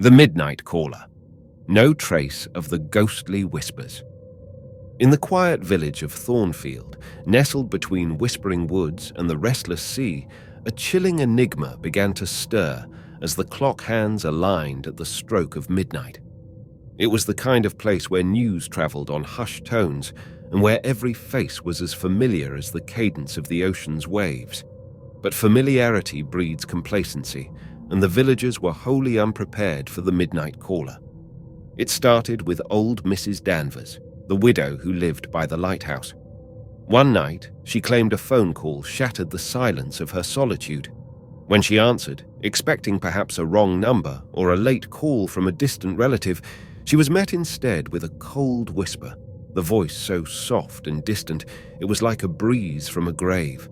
The Midnight Caller. No trace of the ghostly whispers. In the quiet village of Thornfield, nestled between whispering woods and the restless sea, a chilling enigma began to stir as the clock hands aligned at the stroke of midnight. It was the kind of place where news traveled on hushed tones and where every face was as familiar as the cadence of the ocean's waves. But familiarity breeds complacency, and the villagers were wholly unprepared for the Midnight Caller. It started with old Mrs. Danvers, the widow who lived by the lighthouse. One night, she claimed a phone call shattered the silence of her solitude. When she answered, expecting perhaps a wrong number or a late call from a distant relative, she was met instead with a cold whisper, the voice so soft and distant it was like a breeze from a grave.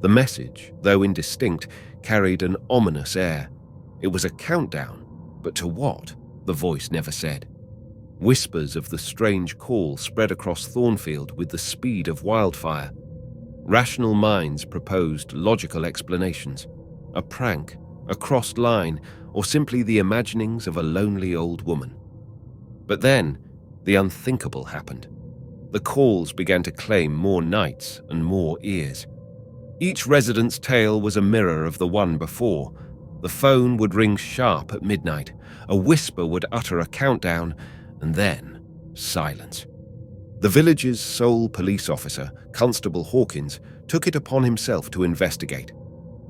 The message, though indistinct, carried an ominous air. It was a countdown, but to what, the voice never said. Whispers of the strange call spread across Thornfield with the speed of wildfire. Rational minds proposed logical explanations. A prank, a crossed line, or simply the imaginings of a lonely old woman. But then, the unthinkable happened. The calls began to claim more nights and more ears. Each resident's tale was a mirror of the one before. The phone would ring sharp at midnight, a whisper would utter a countdown, and then silence. The village's sole police officer, Constable Hawkins, took it upon himself to investigate.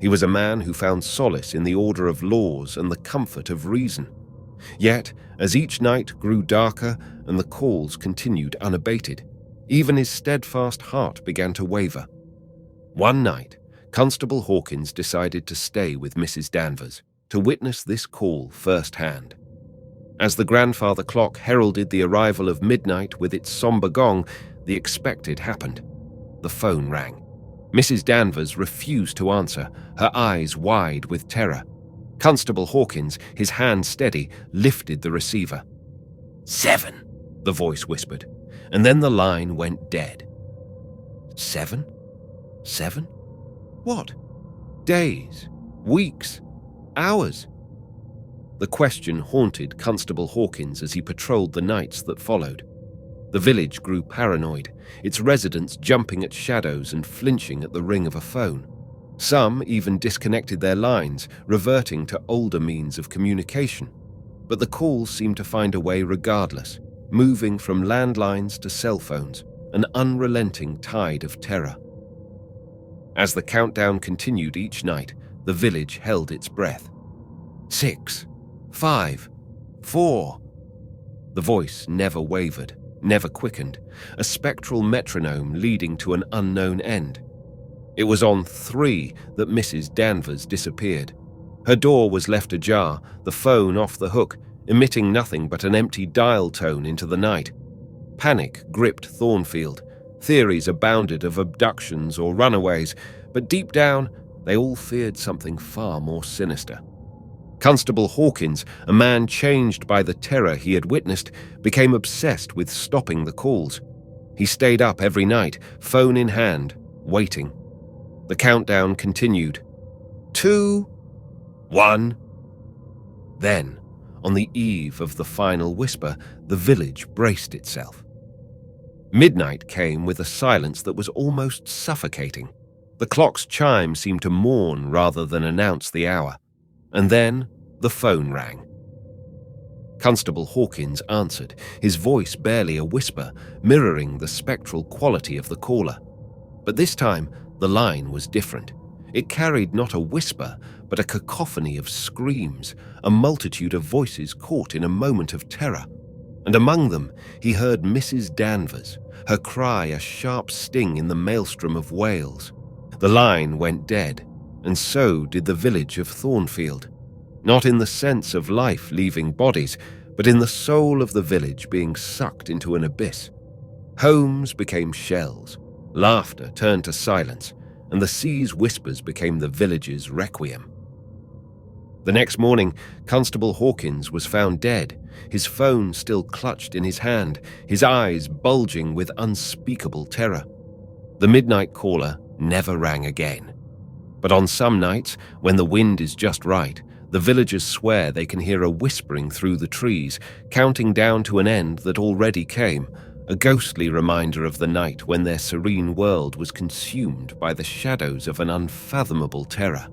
He was a man who found solace in the order of laws and the comfort of reason. Yet, as each night grew darker and the calls continued unabated, even his steadfast heart began to waver. One night, Constable Hawkins decided to stay with Mrs. Danvers to witness this call firsthand. As the grandfather clock heralded the arrival of midnight with its somber gong, the expected happened. The phone rang. Mrs. Danvers refused to answer, her eyes wide with terror. Constable Hawkins, his hand steady, lifted the receiver. 7, the voice whispered, and then the line went dead. 7? 7? What? Days? Weeks? Hours? The question haunted Constable Hawkins as he patrolled the nights that followed. The village grew paranoid, its residents jumping at shadows and flinching at the ring of a phone. Some even disconnected their lines, reverting to older means of communication. But the calls seemed to find a way regardless, moving from landlines to cell phones, an unrelenting tide of terror. As the countdown continued each night, the village held its breath. 6, 5, 4. The voice never wavered, never quickened, a spectral metronome leading to an unknown end. It was on 3 that Mrs. Danvers disappeared. Her door was left ajar, the phone off the hook, emitting nothing but an empty dial tone into the night. Panic gripped Thornfield. Theories abounded of abductions or runaways, but deep down, they all feared something far more sinister. Constable Hawkins, a man changed by the terror he had witnessed, became obsessed with stopping the calls. He stayed up every night, phone in hand, waiting. The countdown continued. 2, 1. Then, on the eve of the final whisper, the village braced itself. Midnight came with a silence that was almost suffocating. The clock's chime seemed to mourn rather than announce the hour. And then the phone rang. Constable Hawkins answered, his voice barely a whisper, mirroring the spectral quality of the caller. But this time, the line was different. It carried not a whisper, but a cacophony of screams, a multitude of voices caught in a moment of terror. And among them, he heard Mrs. Danvers, her cry a sharp sting in the maelstrom of wails. The line went dead, and so did the village of Thornfield. Not in the sense of life leaving bodies, but in the soul of the village being sucked into an abyss. Homes became shells, laughter turned to silence, and the sea's whispers became the village's requiem. The next morning, Constable Hawkins was found dead, his phone still clutched in his hand, his eyes bulging with unspeakable terror. The midnight caller never rang again. But on some nights, when the wind is just right, The villagers swear they can hear a whispering through the trees, counting down to an end that already came, a ghostly reminder of the night when their serene world was consumed by the shadows of an unfathomable terror.